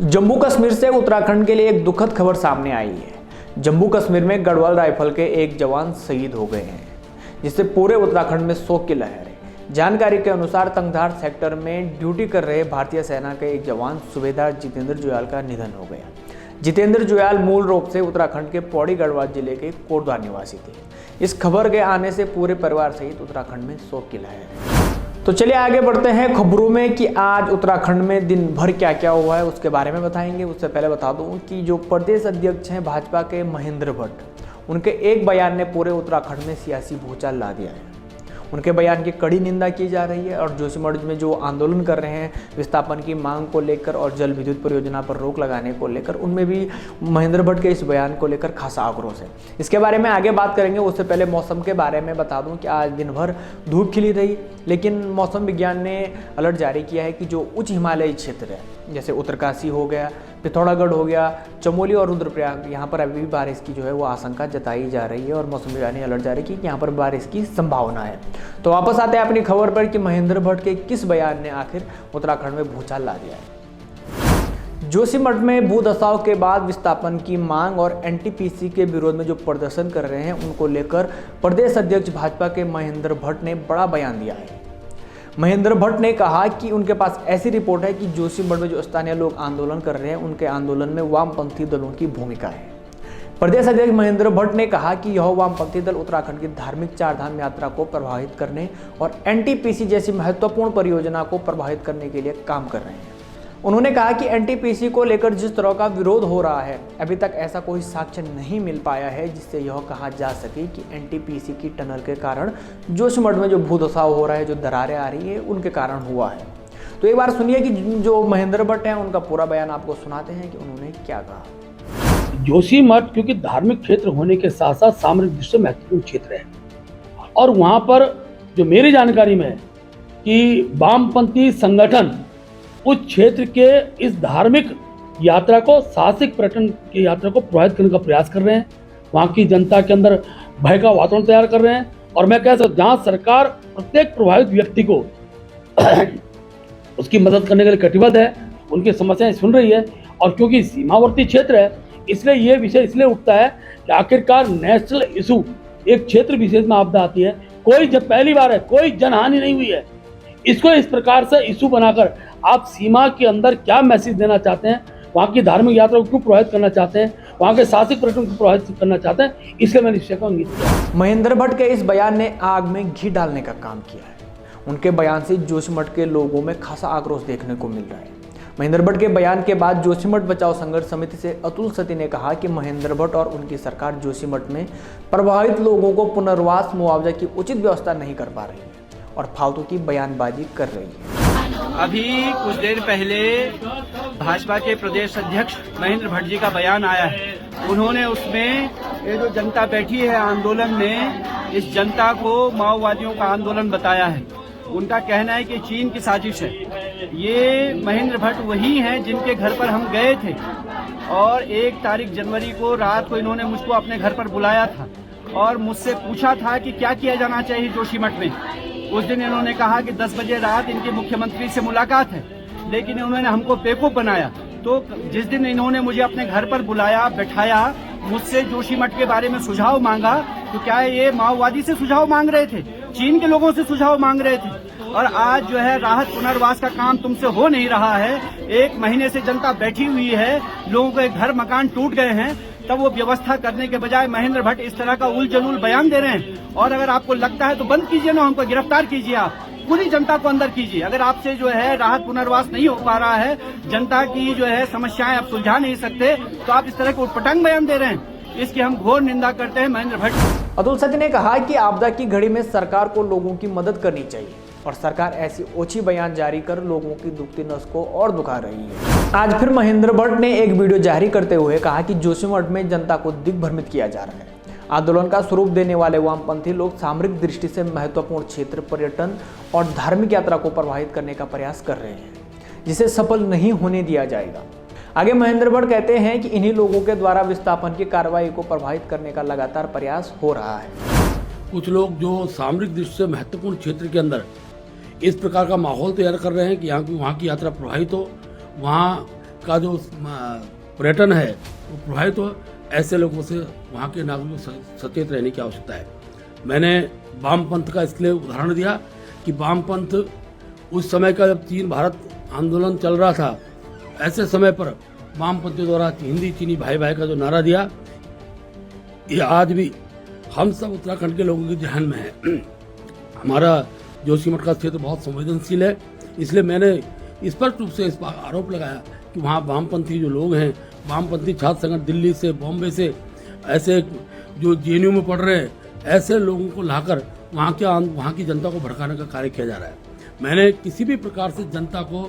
जम्मू कश्मीर से उत्तराखंड के लिए एक दुखद खबर सामने आई है। जम्मू कश्मीर में गढ़वाल राइफल के एक जवान शहीद हो गए हैं, जिससे पूरे उत्तराखंड में शोक की लहर है। जानकारी के अनुसार तंगधार सेक्टर में ड्यूटी कर रहे भारतीय सेना के एक जवान सूबेदार जितेंद्र जुयाल का निधन हो गया। जितेंद्र जुयाल मूल रूप से उत्तराखंड के पौड़ी गढ़वाल जिले के कोटद्वार निवासी थे। इस खबर के आने से पूरे परिवार सहित उत्तराखंड में शोक की लहर है। तो चलिए आगे बढ़ते हैं खबरों में कि आज उत्तराखंड में दिन भर क्या क्या हुआ है उसके बारे में बताएंगे। उससे पहले बता दूं कि जो प्रदेश अध्यक्ष हैं भाजपा के महेंद्र भट्ट, उनके एक बयान ने पूरे उत्तराखंड में सियासी भूचाल ला दिया है। उनके बयान की कड़ी निंदा की जा रही है और जोशीमठ में जो आंदोलन कर रहे हैं विस्थापन की मांग को लेकर और जल विद्युत परियोजना पर रोक लगाने को लेकर, उनमें भी महेंद्र भट्ट के इस बयान को लेकर खासा आक्रोश है। इसके बारे में आगे बात करेंगे। उससे पहले मौसम के बारे में बता दूं कि आज दिन भर धूप खिली रही, लेकिन मौसम विज्ञान ने अलर्ट जारी किया है कि जो उच्च हिमालयी क्षेत्र है जैसे उत्तरकाशी हो गया, पिथौरागढ़ हो गया, चमोली और रुद्रप्रयाग, यहाँ पर अभी भी बारिश की जो है वो आशंका जताई जा रही है और मौसम विज्ञान ने अलर्ट जारी की कि यहाँ पर बारिश की संभावना है। तो वापस आते हैं अपनी खबर पर कि महेंद्र भट्ट के किस बयान ने आखिर उत्तराखंड में भूचाल ला दिया है। जोशीमठ में भूधसाव के बाद विस्थापन की मांग और एनटीपीसी के विरोध में जो प्रदर्शन कर रहे हैं उनको लेकर प्रदेश अध्यक्ष भाजपा के महेंद्र भट्ट ने बड़ा बयान दिया है। महेंद्र भट्ट ने कहा कि उनके पास ऐसी रिपोर्ट है कि जोशीमठ में जो स्थानीय लोग आंदोलन कर रहे हैं उनके आंदोलन में वामपंथी दलों की भूमिका है। प्रदेश अध्यक्ष महेंद्र भट्ट ने कहा कि यह वामपंथी दल उत्तराखंड की धार्मिक चारधाम यात्रा को प्रभावित करने और एनटीपीसी जैसी महत्वपूर्ण परियोजना को प्रभावित करने के लिए काम कर रहे हैं। उन्होंने कहा कि एनटीपीसी को लेकर जिस तरह का विरोध हो रहा है, अभी तक ऐसा कोई साक्ष्य नहीं मिल पाया है जिससे यह कहा जा सके कि एनटीपीसी की टनल के कारण जोशीमठ में जो भूधसाव हो रहा है, जो दरारें आ रही है, उनके कारण हुआ है। तो एक बार सुनिए कि जो महेंद्र भट्ट हैं उनका पूरा बयान आपको सुनाते हैं कि उन्होंने क्या कहा। जोशीमठ क्योंकि धार्मिक क्षेत्र होने के साथ साथ सामरिक दृष्टि से महत्वपूर्ण क्षेत्र है और वहाँ पर जो मेरी जानकारी में है कि वामपंथी संगठन उस क्षेत्र के इस धार्मिक यात्रा को, साहसिक पर्यटन की यात्रा को प्रभावित करने का प्रयास कर रहे हैं। वहाँ की जनता के अंदर भय का वातावरण तैयार कर रहे हैं और मैं कह सकता हूँ जहाँ सरकार प्रत्येक प्रभावित व्यक्ति को उसकी मदद करने के लिए कटिबद्ध है, उनकी समस्याएं सुन रही है और क्योंकि सीमावर्ती क्षेत्र है इसलिए ये विषय इसलिए उठता है कि आखिरकार नेशनल इशू एक क्षेत्र विशेष में आपदा आती है। कोई जब पहली बार है, कोई जनहानि नहीं हुई है, इसको इस प्रकार से इशू बनाकर आप सीमा के अंदर क्या मैसेज देना चाहते हैं, वहाँ की धार्मिक यात्रा को क्यों प्रभावित करना चाहते हैं, वहाँ के साहसिक पर्यटन को प्रभावित करना चाहते हैं, इसलिए मैंने विषय को इंगित किया। महेंद्र भट्ट के इस बयान ने आग में घी डालने का काम किया है। उनके बयान से जोशीमठ के लोगों में खासा आक्रोश देखने को मिल रहा है। महेंद्र भट्ट के बयान के बाद जोशीमठ बचाओ संघर्ष समिति से अतुल सती ने कहा कि महेंद्र भट्ट और उनकी सरकार जोशीमठ में प्रभावित लोगों को पुनर्वास मुआवजा की उचित व्यवस्था नहीं कर पा रही है और फालतू की बयानबाजी कर रही है। अभी कुछ देर पहले भाजपा के प्रदेश अध्यक्ष महेंद्र भट्ट जी का बयान आया है। उन्होंने उसमें ये जो जनता बैठी है आंदोलन में, इस जनता को माओवादियों का आंदोलन बताया है। उनका कहना है कि चीन की साजिश है। ये महेंद्र भट्ट वही हैं जिनके घर पर हम गए थे और 1 तारीख जनवरी को रात को इन्होंने मुझको अपने घर पर बुलाया था और मुझसे पूछा था कि क्या किया जाना चाहिए जोशीमठ में। उस दिन इन्होंने कहा कि 10 बजे रात इनके मुख्यमंत्री से मुलाकात है, लेकिन इन्होंने हमको बेवकूफ बनाया। तो जिस दिन इन्होंने मुझे अपने घर पर बुलाया, बैठाया, मुझसे जोशीमठ के बारे में सुझाव मांगा, तो क्या ये माओवादी से सुझाव मांग रहे थे, चीन के लोगों से सुझाव मांग रहे थे। और आज जो है राहत पुनर्वास का काम तुमसे हो नहीं रहा है। 1 महीने से जनता बैठी हुई है, लोगों के घर मकान टूट गए हैं, तब वो व्यवस्था करने के बजाय महेंद्र भट्ट इस तरह का उल-जलूल बयान दे रहे हैं। और अगर आपको लगता है तो बंद कीजिए ना, हमको गिरफ्तार कीजिए, आप पूरी जनता को अंदर कीजिए। अगर आपसे जो है राहत पुनर्वास नहीं हो पा रहा है, जनता की जो है समस्याएं आप सुलझा नहीं सकते, तो आप इस तरह के उटपटांग बयान दे रहे हैं, इसकी हम घोर निंदा करते हैं महेंद्र भट्ट। अतुल सती ने कहा कि आपदा की घड़ी में सरकार को लोगों की मदद करनी चाहिए और सरकार ऐसी ओछी बयान जारी कर लोगों की दुखती नस को और दुखा रही है। आज फिर महेंद्र भट्ट ने एक वीडियो जारी करते हुए कहा कि जोशीमठ में जनता को दिग्भ्रमित किया जा रहा है। आंदोलन का स्वरूप देने वाले वामपंथी लोग सामरिक दृष्टि से महत्वपूर्ण क्षेत्र, पर्यटन और धार्मिक यात्रा को प्रभावित करने का प्रयास कर रहे हैं, जिसे सफल नहीं होने दिया जाएगा। आगे महेंद्र भट्ट कहते हैं कि इन्हीं लोगों के द्वारा विस्थापन की कार्रवाई को प्रभावित करने का लगातार प्रयास हो रहा है। कुछ लोग जो सामरिक दृष्टि से महत्वपूर्ण क्षेत्र के अंदर इस प्रकार का माहौल तैयार कर रहे हैं कि वहाँ की यात्रा प्रभावित हो, वहाँ का जो पर्यटन है वो प्रभावित हो, ऐसे लोगों से वहाँ के नागरिकों को सचेत रहने की आवश्यकता है। मैंने वामपंथ का इसलिए उदाहरण दिया कि वामपंथ उस समय का जब चीन भारत आंदोलन चल रहा था, ऐसे समय पर वामपंथियों द्वारा हिंदी चीनी भाई भाई का जो नारा दिया, ये आज भी हम सब उत्तराखंड के लोगों के ध्यान में है। हमारा जोशीमठ का क्षेत्र बहुत संवेदनशील है, इसलिए मैंने स्पष्ट रूप से इस पर आरोप लगाया कि वहाँ वामपंथी जो लोग हैं, वामपंथी छात्र संगठन दिल्ली से, बॉम्बे से, ऐसे जो जेएनयू में पढ़ रहे हैं, ऐसे लोगों को लाकर वहाँ की जनता को भड़काने का कार्य किया जा रहा है। मैंने किसी भी प्रकार से जनता को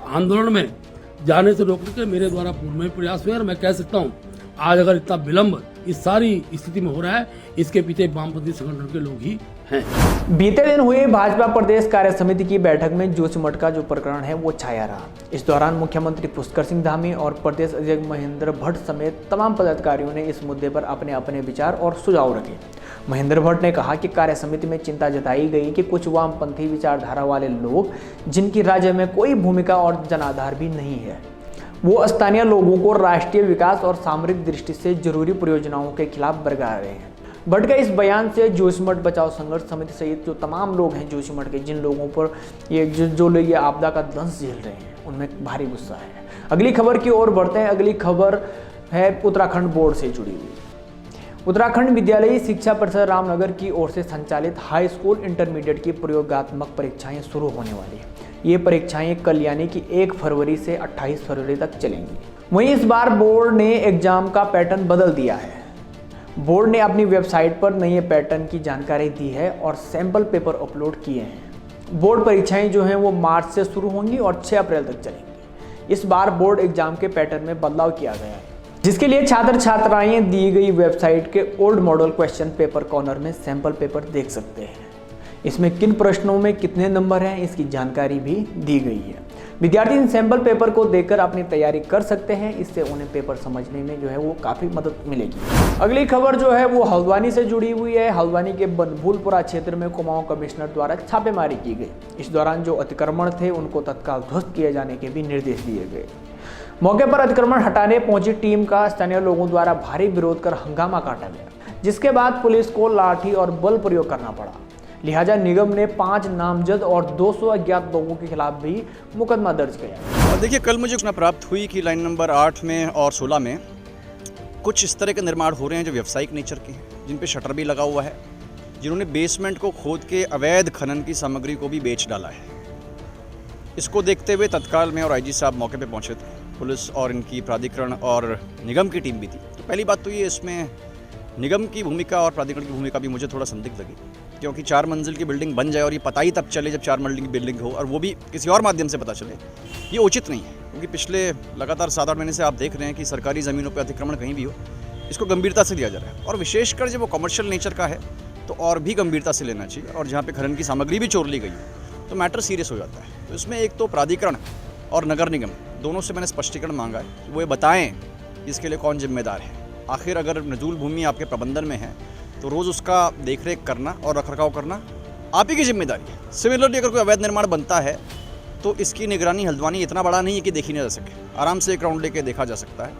आंदोलन में जाने से रोकने के मेरे द्वारा पूर्व में प्रयास हुए, और मैं कह सकता हूँ आज अगर इतना विलम्ब इस सारी स्थिति में हो रहा है, इसके पीछे वामपंथी संगठन के लोग ही हैं। बीते दिन हुए भाजपा प्रदेश कार्य समिति की बैठक में जोशीमठ का जो प्रकरण है वो छाया रहा। इस दौरान मुख्यमंत्री पुष्कर सिंह धामी और प्रदेश अध्यक्ष महेंद्र भट्ट समेत तमाम पदाधिकारियों ने इस मुद्दे पर अपने अपने विचार और सुझाव रखे। महेंद्र भट्ट ने कहा कि कार्य समिति में चिंता जताई गई कि कुछ वामपंथी विचारधारा वाले लोग, जिनकी राज्य में कोई भूमिका और जनाधार भी नहीं है, वो स्थानीय लोगों को राष्ट्रीय विकास और सामरिक दृष्टि से जरूरी परियोजनाओं के खिलाफ भड़का रहे हैं। भट्ट के इस बयान से जोशीमठ बचाओ संघर्ष समिति सहित जो तमाम लोग हैं जोशीमठ के, जिन लोगों पर जो लोग ये आपदा का दंश झेल रहे हैं, उनमें भारी गुस्सा है। अगली खबर की ओर बढ़ते हैं। अगली खबर है उत्तराखंड बोर्ड से जुड़ी हुई। उत्तराखंड विद्यालयी शिक्षा परिषद रामनगर की ओर से संचालित हाई स्कूल इंटरमीडिएट की प्रयोगात्मक परीक्षाएं शुरू होने वाली है। ये परीक्षाएं कल यानी कि 1 फरवरी से 28 फरवरी तक चलेंगी। वहीं इस बार बोर्ड ने एग्जाम का पैटर्न बदल दिया है। बोर्ड ने अपनी वेबसाइट पर नए पैटर्न की जानकारी दी है और सैंपल पेपर अपलोड किए हैं। बोर्ड परीक्षाएं जो हैं वो मार्च से शुरू होंगी और 6 अप्रैल तक चलेंगी। इस बार बोर्ड एग्जाम के पैटर्न में बदलाव किया गया है, जिसके लिए छात्र छात्राएं दी गई वेबसाइट के old model question paper corner में सैंपल पेपर देख सकते हैं। इसमें किन प्रश्नों में कितने नंबर हैं, इसकी जानकारी भी दी गई है। विद्यार्थी इन सैंपल पेपर को देखकर अपनी तैयारी कर सकते हैं। इससे उन्हें पेपर समझने में जो है वो काफ़ी मदद मिलेगी। अगली खबर जो है वो हल्द्वानी से जुड़ी हुई है। हल्द्वानी के बनभूलपुरा क्षेत्र में कुमाऊं कमिश्नर द्वारा छापेमारी की गई। इस दौरान जो अतिक्रमण थे उनको तत्काल ध्वस्त किए जाने के भी निर्देश दिए गए। मौके पर अतिक्रमण हटाने पहुंची टीम का स्थानीय लोगों द्वारा भारी विरोध कर हंगामा काटा गया, जिसके बाद पुलिस को लाठी और बल प्रयोग करना पड़ा। लिहाजा निगम ने 5 नामजद और 200 अज्ञात लोगों के खिलाफ भी मुकदमा दर्ज किया। और देखिए, कल मुझे सूचना प्राप्त हुई कि लाइन नंबर 8 में और 16 में कुछ इस तरह के निर्माण हो रहे हैं जो व्यावसायिक नेचर के हैं, जिन पे शटर भी लगा हुआ है, जिन्होंने बेसमेंट को खोद के अवैध खनन की सामग्री को भी बेच डाला है। इसको देखते हुए तत्काल में और आईजी साहब मौके पे पहुंचे थे। पुलिस और इनकी प्राधिकरण और निगम की टीम भी थी। तो पहली बात तो ये, इसमें निगम की भूमिका और प्राधिकरण की भूमिका भी मुझे थोड़ा संदिग्ध लगी, क्योंकि 4 मंजिल की बिल्डिंग बन जाए और ये पता ही तब चले जब 4 मंजिल की बिल्डिंग हो, और वो भी किसी और माध्यम से पता चले, ये उचित नहीं है। क्योंकि पिछले लगातार 7-8 महीने से आप देख रहे हैं कि सरकारी ज़मीनों पर अतिक्रमण कहीं भी हो, इसको गंभीरता से लिया जा रहा है, और विशेषकर जब वो कमर्शियल नेचर का है तो और भी गंभीरता से लेना चाहिए। और जहाँ पे खनन की सामग्री भी चोर ली गई है तो मैटर सीरियस हो जाता है। तो इसमें एक तो प्राधिकरण और नगर निगम दोनों से मैंने स्पष्टीकरण मांगा है कि वो ये बताएं इसके लिए कौन जिम्मेदार है। आखिर अगर नजूल भूमि आपके प्रबंधन में है तो रोज़ उसका देखरेख करना और रखरखाव करना आप ही की जिम्मेदारी है। सिमिलरली अगर कोई अवैध निर्माण बनता है तो इसकी निगरानी हल्द्वानी इतना बड़ा नहीं है कि देखी नहीं जा सके, आराम से एक राउंड लेके देखा जा सकता है।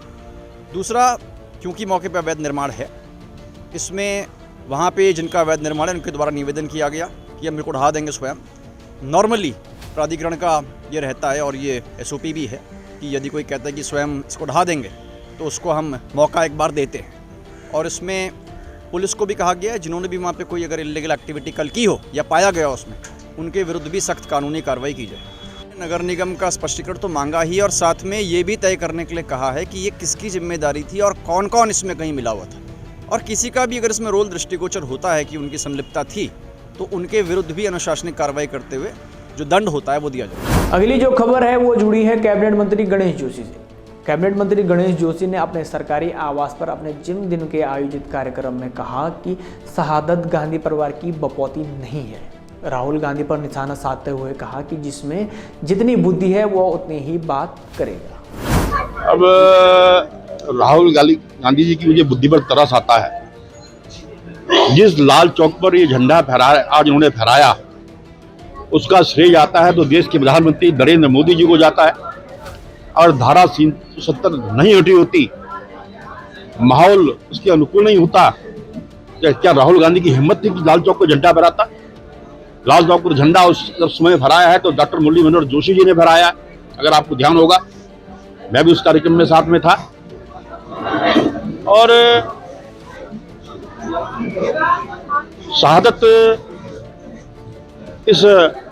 दूसरा, क्योंकि मौके पर अवैध निर्माण है, इसमें वहाँ पे जिनका अवैध निर्माण है उनके द्वारा निवेदन किया गया कि हम मेरे को ढहा देंगे स्वयं। नॉर्मली प्राधिकरण का ये रहता है और ये SOP भी है कि यदि कोई कहता है कि स्वयं इसको ढहा देंगे तो उसको हम मौका एक बार देते हैं। और इसमें पुलिस को भी कहा गया है, जिन्होंने भी वहाँ पे कोई अगर इल्लीगल एक्टिविटी कल की हो या पाया गया उसमें, उनके विरुद्ध भी सख्त कानूनी कार्रवाई की जाए। नगर निगम का स्पष्टीकरण तो मांगा ही, और साथ में ये भी तय करने के लिए कहा है कि ये किसकी जिम्मेदारी थी और कौन कौन इसमें कहीं मिला हुआ था, और किसी का भी अगर इसमें रोल दृष्टिगोचर होता है कि उनकी संलिप्तता थी तो उनके विरुद्ध भी अनुशासनिक कार्रवाई करते हुए जो दंड होता है वो दिया जाए। अगली जो खबर है वो जुड़ी है कैबिनेट मंत्री गणेश जोशी से। कैबिनेट मंत्री गणेश जोशी ने अपने सरकारी आवास पर अपने जन्मदिन के आयोजित कार्यक्रम में कहा कि शहादत गांधी परिवार की बपौती नहीं है। राहुल गांधी पर निशाना साधते हुए कहा कि जिसमें जितनी बुद्धि है वो उतनी ही बात करेगा। अब राहुल गांधी जी की मुझे बुद्धि पर तरस आता है। जिस लाल चौक पर ये झंडा आज उन्होंने फहराया, उसका श्रेय जाता है तो देश के प्रधानमंत्री नरेंद्र मोदी जी को जाता है। और धारा 370 नहीं हटी होती, माहौल उसके अनुकूल नहीं होता, क्या राहुल गांधी की हिम्मत थी कि लाल चौक पर झंडा फहराता? लाल चौक पर झंडा उस समय फहराया है तो डॉक्टर मुरली मनोहर जोशी जी ने फहराया। अगर आपको ध्यान होगा, मैं भी उस कार्यक्रम में साथ में था। और शहादत इस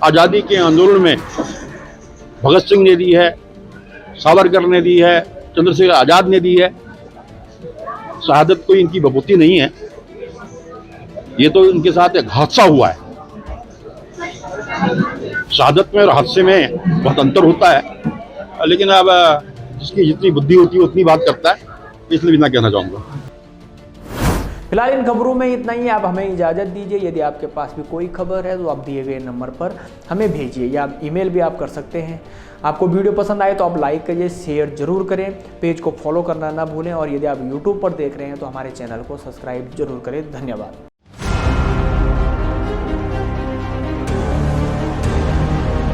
आज़ादी के आंदोलन में भगत सिंह ने दी है, सावरकर ने दी है, चंद्रशेखर आजाद ने दी है। शहादत कोई इनकी बपूती नहीं है, ये तो इनके साथ एक हादसा हुआ है। शहादत में और हादसे में बहुत अंतर होता है, लेकिन अब जिसकी जितनी बुद्धि होती है उतनी बात करता है, इसलिए भी ना कहना चाहूँगा। फिलहाल इन खबरों में इतना ही। आप हमें इजाज़त दीजिए। यदि आपके पास भी कोई खबर है तो आप दिए गए नंबर पर हमें भेजिए, या ईमेल भी आप कर सकते हैं। आपको वीडियो पसंद आए तो आप लाइक करिए, शेयर जरूर करें, पेज को फॉलो करना ना भूलें, और यदि आप यूट्यूब पर देख रहे हैं तो हमारे चैनल को सब्सक्राइब जरूर करें। धन्यवाद।